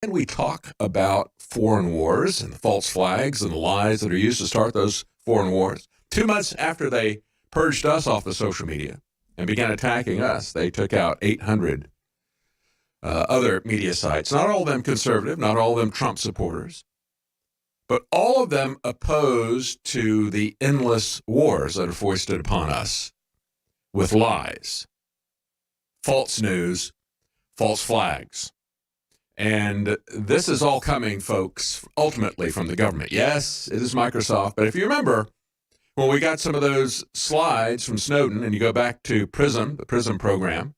And we talk about foreign wars and the false flags and the lies that are used to start those foreign wars. 2 months after they purged us off the social media and began attacking us, they took out 800 other media sites. Not all of them conservative, not all of them Trump supporters, but all of them opposed to the endless wars that are foisted upon us with lies, false news, false flags. And this is all coming, folks, ultimately from the government. Yes, it is Microsoft. But if you remember, when we got some of those slides from Snowden, and you go back to PRISM, the PRISM program,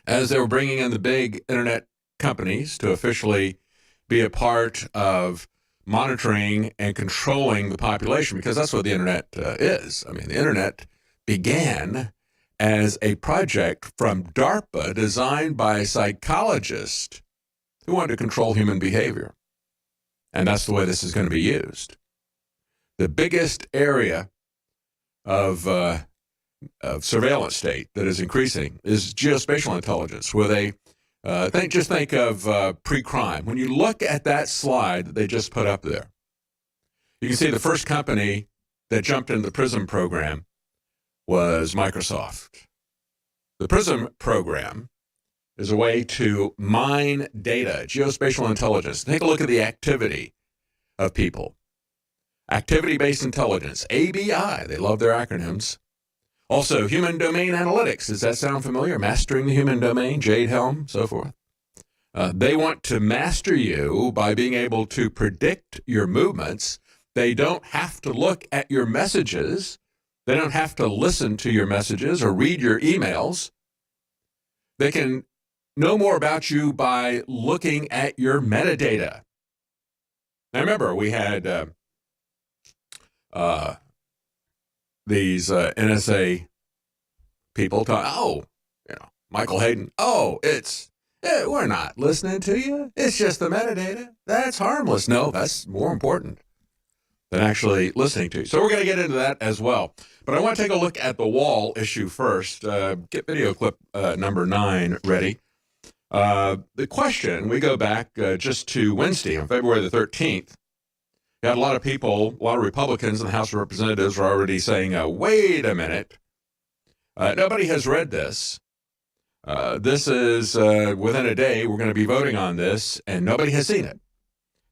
as they were bringing in the big internet companies to officially be a part of monitoring and controlling the population, because that's what the internet is. I mean, the internet began as a project from DARPA designed by a psychologist who wanted to control human behavior. And that's the way this is going to be used. The biggest area of surveillance state that is increasing is geospatial intelligence, where they think of pre-crime. When you look at that slide that they just put up there, you can see the first company that jumped into the PRISM program was Microsoft. The PRISM program is a way to mine data, geospatial intelligence. Take a look at the activity of people. Activity-based intelligence, ABI, they love their acronyms. Also, human domain analytics, does that sound familiar? Mastering the human domain, Jade Helm, so forth. They want to master you by being able to predict your movements. They don't have to look at your messages. They don't have to listen to your messages or read your emails. They can know more about you by looking at your metadata. Now remember, we had these NSA people talk, Michael Hayden, we're not listening to you. It's just the metadata. That's harmless. No, that's more important than actually listening to you. So we're going to get into that as well. But I want to take a look at the wall issue first. Get video clip number 9 ready. The question, we go back just to Wednesday on February the 13th. You had a lot of people, a lot of Republicans in the House of Representatives were already saying, wait a minute. Nobody has read this. This is within a day, we're going to be voting on this, and nobody has seen it.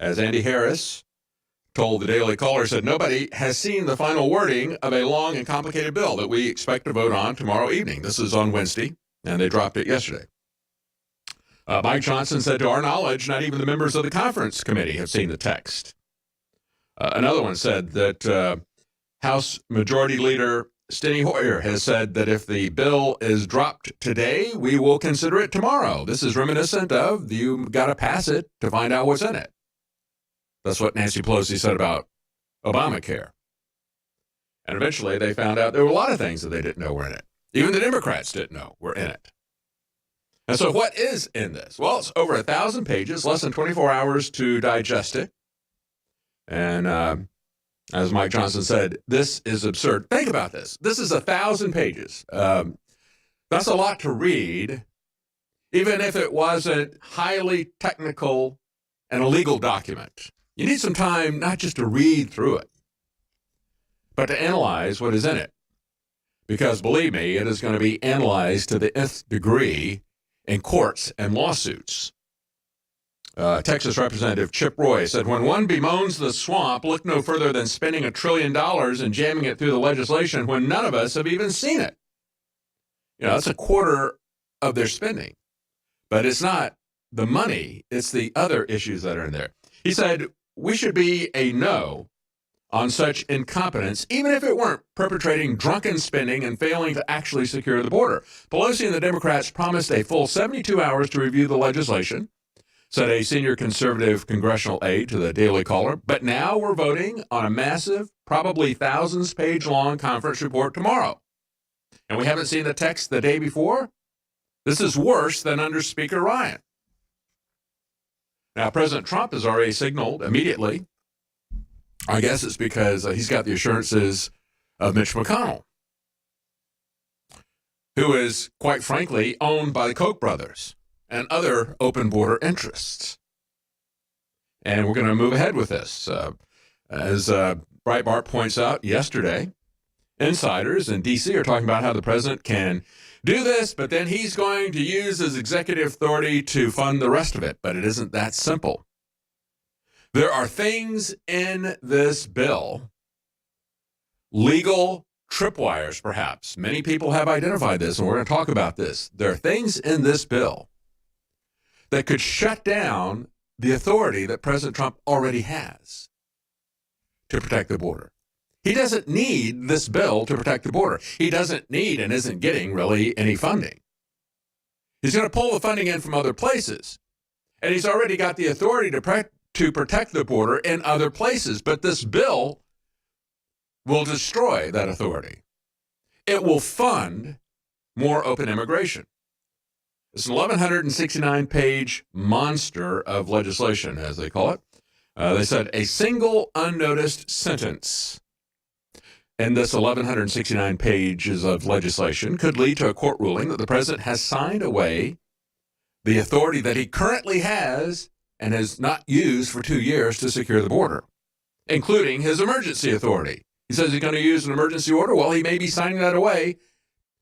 As Andy Harris told the Daily Caller, said nobody has seen the final wording of a long and complicated bill that we expect to vote on tomorrow evening. This is on Wednesday, and they dropped it yesterday. Mike Johnson said, to our knowledge, not even the members of the conference committee have seen the text. Another one said that House Majority Leader Steny Hoyer has said that if the bill is dropped today, we will consider it tomorrow. This is reminiscent of you got to pass it to find out what's in it. That's what Nancy Pelosi said about Obamacare. And eventually they found out there were a lot of things that they didn't know were in it. Even the Democrats didn't know were in it. And so what is in this? Well, it's over 1,000 pages, less than 24 hours to digest it. And as Mike Johnson said, this is absurd. Think about this. This is 1,000 pages. That's a lot to read, even if it wasn't highly technical and a legal document. You need some time not just to read through it, but to analyze what is in it. Because believe me, it is going to be analyzed to the nth degree in courts and lawsuits. Texas Representative Chip Roy said, when one bemoans the swamp, look no further than spending $1 trillion and jamming it through the legislation when none of us have even seen it. That's a quarter of their spending. But it's not the money, it's the other issues that are in there. He said, we should be a no on such incompetence, even if it weren't perpetrating drunken spending and failing to actually secure the border. Pelosi and the Democrats promised a full 72 hours to review the legislation, said a senior conservative congressional aide to the Daily Caller. But now we're voting on a massive, probably thousands-page-long conference report tomorrow. And we haven't seen the text the day before? This is worse than under Speaker Ryan. Now, President Trump has already signaled immediately, I guess it's because he's got the assurances of Mitch McConnell, who is, quite frankly, owned by the Koch brothers and other open border interests. And we're going to move ahead with this. As Breitbart points out yesterday, insiders in D.C. are talking about how the president can do this, but then he's going to use his executive authority to fund the rest of it. But it isn't that simple. There are things in this bill, legal tripwires perhaps. Many people have identified this, and we're going to talk about this. There are things in this bill that could shut down the authority that President Trump already has to protect the border. He doesn't need this bill to protect the border. He doesn't need and isn't getting really any funding. He's going to pull the funding in from other places, and he's already got the authority to protect the border in other places, but this bill will destroy that authority. It will fund more open immigration. It's an 1,169-page monster of legislation, as they call it. They said a single unnoticed sentence in this 1,169 pages of legislation could lead to a court ruling that the president has signed away the authority that he currently has and has not used for 2 years to secure the border, including his emergency authority. He says he's going to use an emergency order. Well, he may be signing that away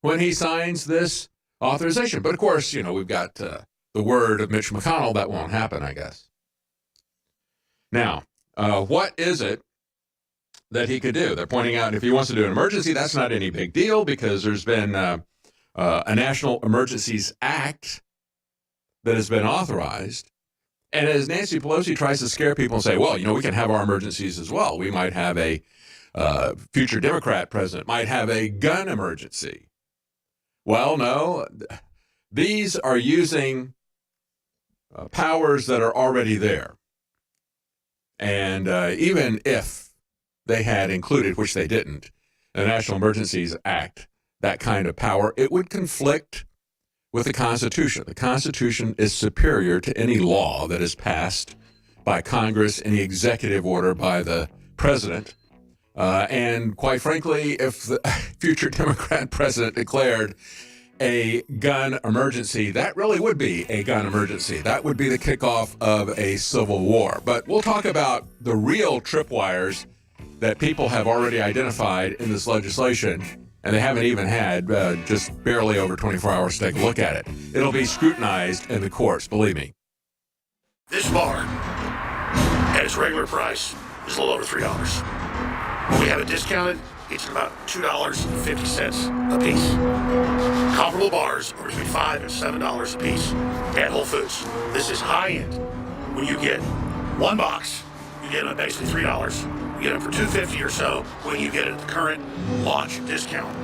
when he signs this authorization. But of course, we've got the word of Mitch McConnell. That won't happen, I guess. Now, what is it that he could do? They're pointing out if he wants to do an emergency, that's not any big deal because there's been a National Emergencies Act that has been authorized. And as Nancy Pelosi tries to scare people and say, well, we can have our emergencies as well. We might have a future Democrat president might have a gun emergency. Well, no, these are using powers that are already there. And even if they had included, which they didn't, the National Emergencies Act, that kind of power, it would conflict with the Constitution. The Constitution is superior to any law that is passed by Congress, any executive order by the president. And quite frankly, if the future Democrat president declared a gun emergency, that really would be a gun emergency. That would be the kickoff of a civil war. But we'll talk about the real tripwires that people have already identified in this legislation, and they haven't even had just barely over 24 hours to take a look at it. It'll be scrutinized in the courts, believe me. This bar, at its regular price, is a little over $3. When we have it discounted, it's about $2.50 a piece. Comparable bars are between $5 and $7 a piece at Whole Foods. This is high end. When you get one box, you get them at basically $3. You get them for $2.50 or so when you get it at the current launch discount.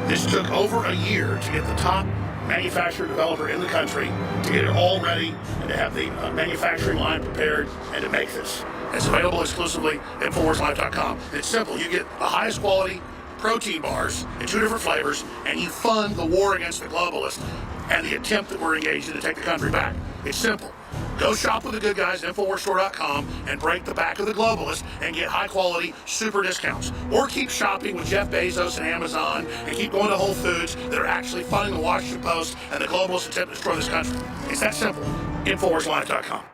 This took over a year to get the top manufacturer developer in the country to get it all ready and to have the manufacturing line prepared and to make this. It's available exclusively at InfoWarsLife.com. It's simple. You get the highest quality protein bars in 2 different flavors, and you fund the war against the globalists and the attempt that we're engaged in to take the country back. It's simple. Go shop with the good guys at InfoWarsStore.com and break the back of the globalists and get high-quality super discounts. Or keep shopping with Jeff Bezos and Amazon and keep going to Whole Foods that are actually funding the Washington Post and the globalists attempt to destroy this country. It's that simple. InfoWarsLife.com.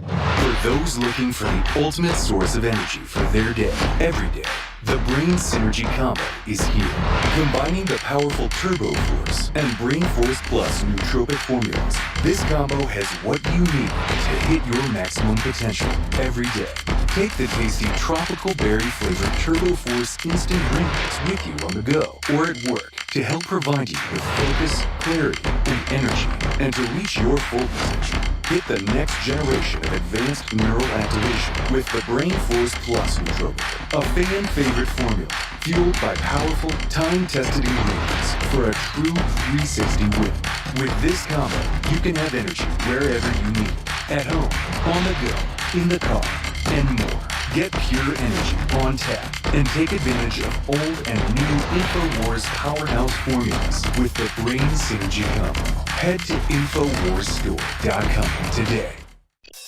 For those looking for the ultimate source of energy for their day, every day, the Brain Synergy Combo is here. Combining the powerful Turbo Force and Brain Force Plus nootropic formulas, this combo has what you need to hit your maximum potential every day. Take the tasty tropical berry flavored Turbo Force instant drink mix with you on the go or at work to help provide you with focus, clarity, and energy, and to reach your full potential. Hit the next generation of advanced neural activation with the Brain Force Plus nootropic, a fan-favorite formula fueled by powerful, time-tested ingredients for a true 360 win. With this combo, you can have energy wherever you need it, at home, on the go, in the car, and more. Get pure energy on tap and take advantage of old and new InfoWars powerhouse formulas with the Brain Synergy Combo. Head to InfoWarsStore.com today.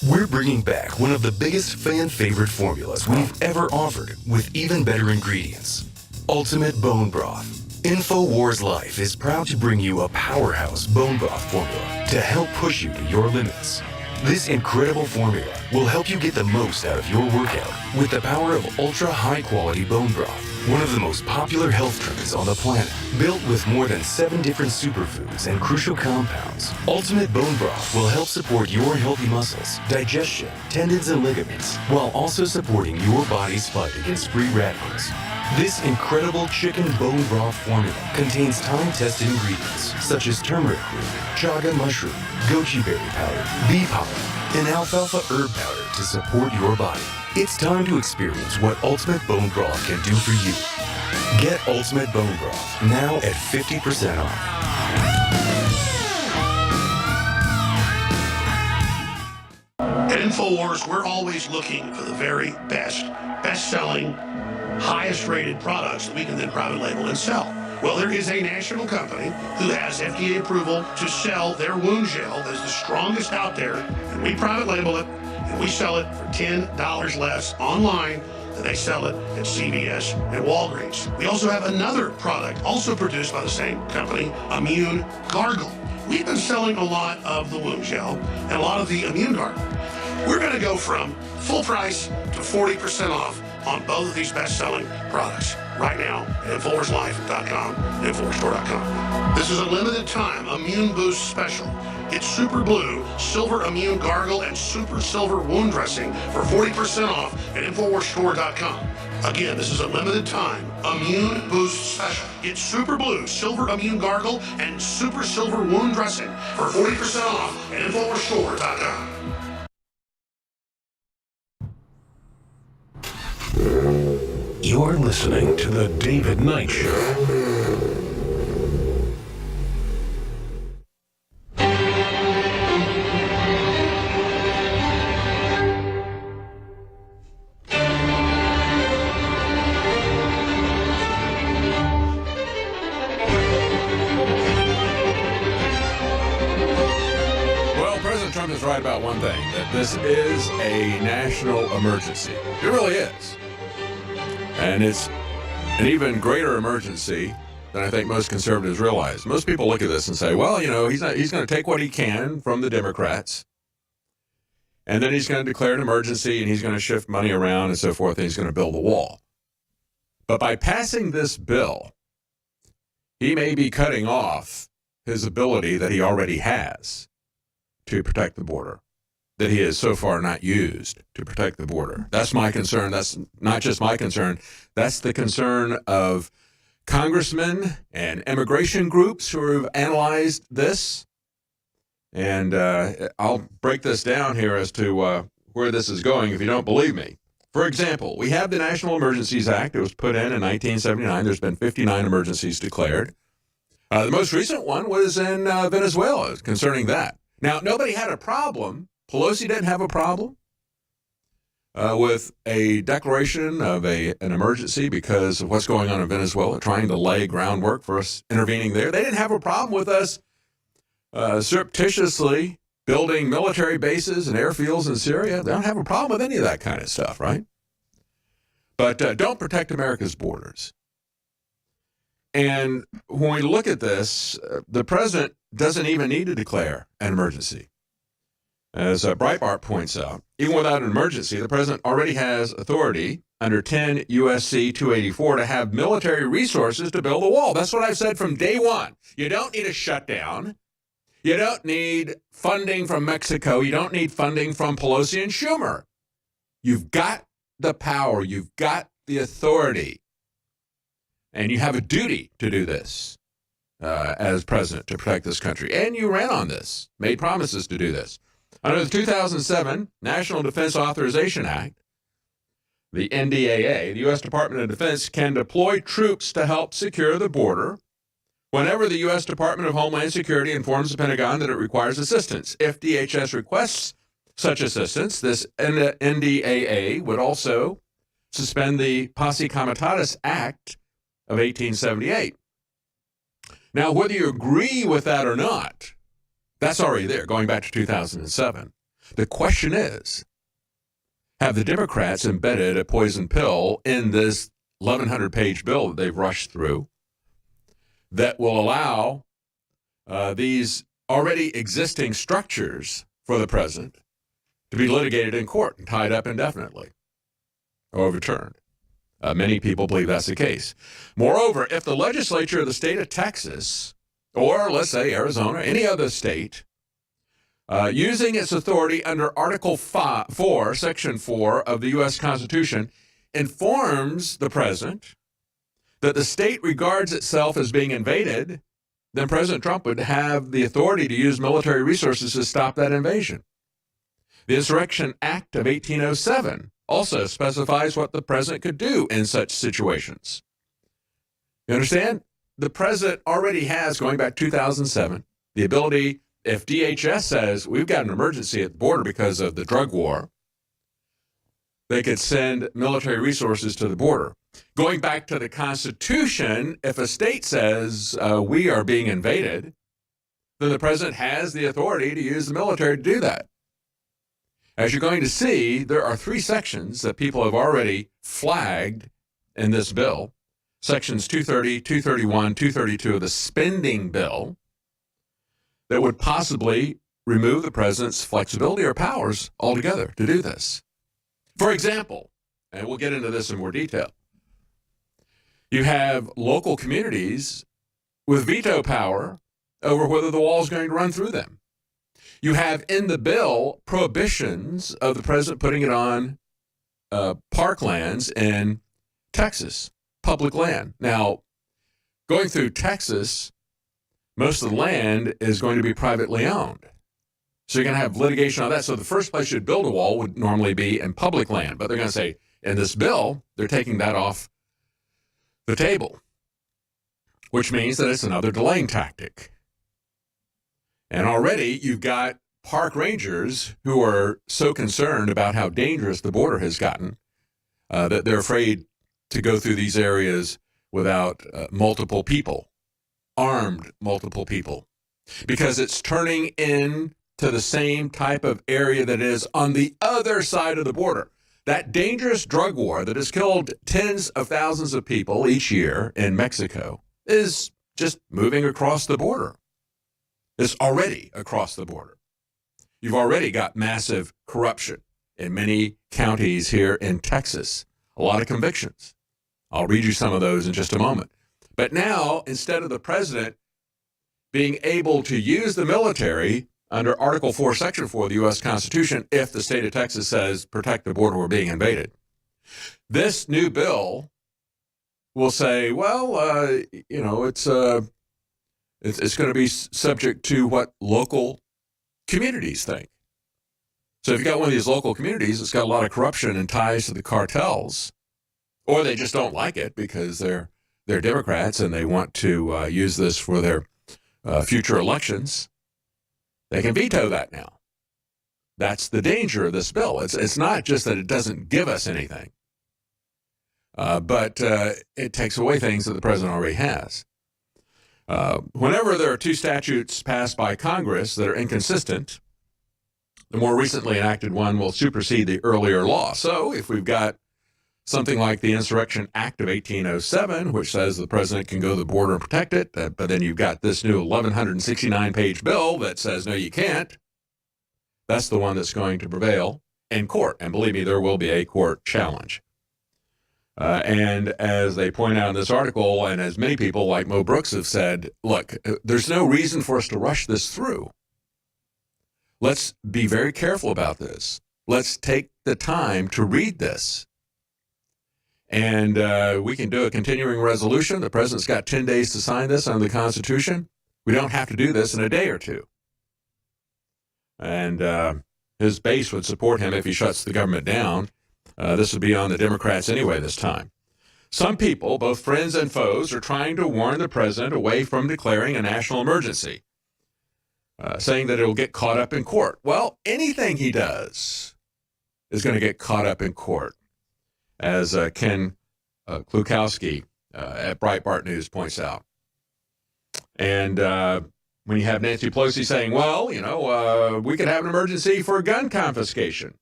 We're bringing back one of the biggest fan-favorite formulas we've ever offered with even better ingredients. Ultimate Bone Broth. InfoWars Life is proud to bring you a powerhouse bone broth formula to help push you to your limits. This incredible formula will help you get the most out of your workout with the power of ultra high quality bone broth, one of the most popular health trends on the planet. Built with more than 7 different superfoods and crucial compounds, Ultimate Bone Broth will help support your healthy muscles, digestion, tendons, and ligaments, while also supporting your body's fight against free radicals. This incredible chicken bone broth formula contains time-tested ingredients such as turmeric root, chaga mushroom, goji berry powder, bee pollen, and alfalfa herb powder to support your body. It's time to experience what Ultimate Bone Broth can do for you. Get Ultimate Bone Broth now at 50% off. At InfoWars, we're always looking for the very best-selling, highest-rated products that we can then private label and sell. Well, there is a national company who has FDA approval to sell their wound gel that is the strongest out there, and we private label it, and we sell it for $10 less online than they sell it at CVS and Walgreens. We also have another product, also produced by the same company, Immune Gargle. We've been selling a lot of the wound gel and a lot of the Immune Gargle. We're going to go from full price to 40% off on both of these best-selling products right now at InfoWarsLife.com and InfoWarsStore.com. This is a limited time Immune Boost special. It's Super Blue, Silver Immune Gargle, and Super Silver Wound Dressing for 40% off at InfoWarsStore.com. Again, this is a limited time Immune Boost special. It's Super Blue, Silver Immune Gargle, and Super Silver Wound Dressing for 40% off at InfoWarsStore.com. You're listening to The David Knight Show. Well, President Trump is right about one thing, that this is a national emergency. It really is. And it's an even greater emergency than I think most conservatives realize. Most people look at this and say, well, you know, he's going to take what he can from the Democrats, and then he's going to declare an emergency, and he's going to shift money around and so forth, and he's going to build a wall. But by passing this bill, he may be cutting off his ability that he already has to protect the border, that he has so far not used to protect the border. That's my concern. That's not just my concern. That's the concern of congressmen and immigration groups who have analyzed this. And I'll break this down here as to where this is going if you don't believe me. For example, we have the National Emergencies Act. It was put in 1979. There's been 59 emergencies declared. The most recent one was in Venezuela concerning that. Now, nobody had a problem. Pelosi didn't have a problem with a declaration of an emergency because of what's going on in Venezuela, trying to lay groundwork for us intervening there. They didn't have a problem with us surreptitiously building military bases and airfields in Syria. They don't have a problem with any of that kind of stuff, right? But don't protect America's borders. And when we look at this, the president doesn't even need to declare an emergency. As Breitbart points out, even without an emergency, the president already has authority under 10 U.S.C. 284 to have military resources to build a wall. That's what I've said from day one. You don't need a shutdown. You don't need funding from Mexico. You don't need funding from Pelosi and Schumer. You've got the power. You've got the authority. And you have a duty to do this as president to protect this country. And you ran on this, made promises to do this. Under the 2007 National Defense Authorization Act, the NDAA, the U.S. Department of Defense can deploy troops to help secure the border whenever the U.S. Department of Homeland Security informs the Pentagon that it requires assistance. If DHS requests such assistance, this NDAA would also suspend the Posse Comitatus Act of 1878. Now, whether you agree with that or not, that's already there, going back to 2007. The question is, have the Democrats embedded a poison pill in this 1,100-page bill that they've rushed through that will allow these already existing structures for the president to be litigated in court and tied up indefinitely or overturned. Many people believe that's the case. Moreover, if the legislature of the state of Texas, or let's say Arizona, any other state, using its authority under Article 4, Section 4 of the U.S. Constitution, informs the president that the state regards itself as being invaded, then President Trump would have the authority to use military resources to stop that invasion. The Insurrection Act of 1807 also specifies what the president could do in such situations. You understand? The president already has, going back 2007, the ability, if DHS says we've got an emergency at the border because of the drug war, they could send military resources to the border. Going back to the Constitution, if a state says we are being invaded, then the president has the authority to use the military to do that. As you're going to see, there are 3 sections that people have already flagged in this bill. Sections 230, 231, 232 of the spending bill that would possibly remove the president's flexibility or powers altogether to do this. For example, and we'll get into this in more detail, you have local communities with veto power over whether the wall is going to run through them. You have in the bill prohibitions of the president putting it on parklands in Texas, public land. Now, going through Texas, most of the land is going to be privately owned. So you're going to have litigation on that. So the first place you'd build a wall would normally be in public land. But they're going to say, in this bill, they're taking that off the table, which means that it's another delaying tactic. And already you've got park rangers who are so concerned about how dangerous the border has gotten that they're afraid to go through these areas without multiple people, armed multiple people, because it's turning into the same type of area that is on the other side of the border. That dangerous drug war that has killed tens of thousands of people each year in Mexico is just moving across the border. It's already across the border. You've already got massive corruption in many counties here in Texas. A lot of convictions. I'll read you some of those in just a moment. But now, instead of the president being able to use the military under Article 4, Section 4 of the U.S. Constitution, if the state of Texas says protect the border, we're being invaded, this new bill will say, well, it's going to be subject to what local communities think. So if you've got one of these local communities that's got a lot of corruption and ties to the cartels, or they just don't like it because they're Democrats and they want to use this for their future elections, they can veto that now. That's the danger of this bill. It's not just that it doesn't give us anything, but it takes away things that the president already has. Whenever there are 2 statutes passed by Congress that are inconsistent, the more recently enacted one will supersede the earlier law. So if we've got something like the Insurrection Act of 1807, which says the president can go to the border and protect it, but then you've got this new 1,169-page bill that says, no, you can't, that's the one that's going to prevail in court. And believe me, there will be a court challenge. And as they point out in this article, and as many people like Mo Brooks have said, look, there's no reason for us to rush this through. Let's be very careful about this. Let's take the time to read this. And we can do a continuing resolution. The president's got 10 days to sign this under the Constitution. We don't have to do this in a day or two. And his base would support him if he shuts the government down. This would be on the Democrats anyway this time. Some people, both friends and foes, are trying to warn the president away from declaring a national emergency, saying that it will get caught up in court. Well, anything he does is going to get caught up in court, as Ken Klukowski at Breitbart News points out. And when you have Nancy Pelosi saying, well, we could have an emergency for gun confiscation.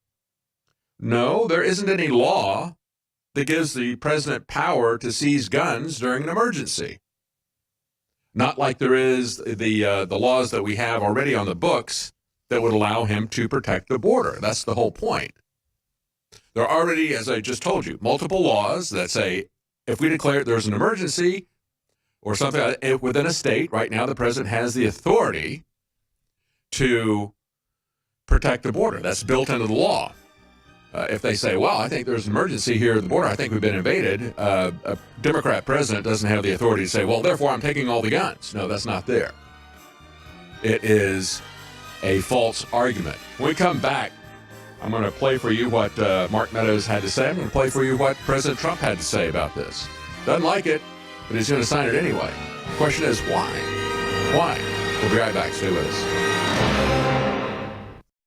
No, there isn't any law that gives the president power to seize guns during an emergency. Not like there is the laws that we have already on the books that would allow him to protect the border. That's the whole point. There are already, as I just told you, multiple laws that say if we declare there's an emergency or something within a state, right now the president has the authority to protect the border. That's built into the law. If they say, well, I think there's an emergency here at the border, I think we've been invaded, a Democrat president doesn't have the authority to say, well, therefore I'm taking all the guns. No, that's not there. It is a false argument. When we come back, I'm going to play for you what Mark Meadows had to say. I'm going to play for you what President Trump had to say about this. Doesn't like it, but he's going to sign it anyway. The question is, why? Why? We'll be right back. Stay with us.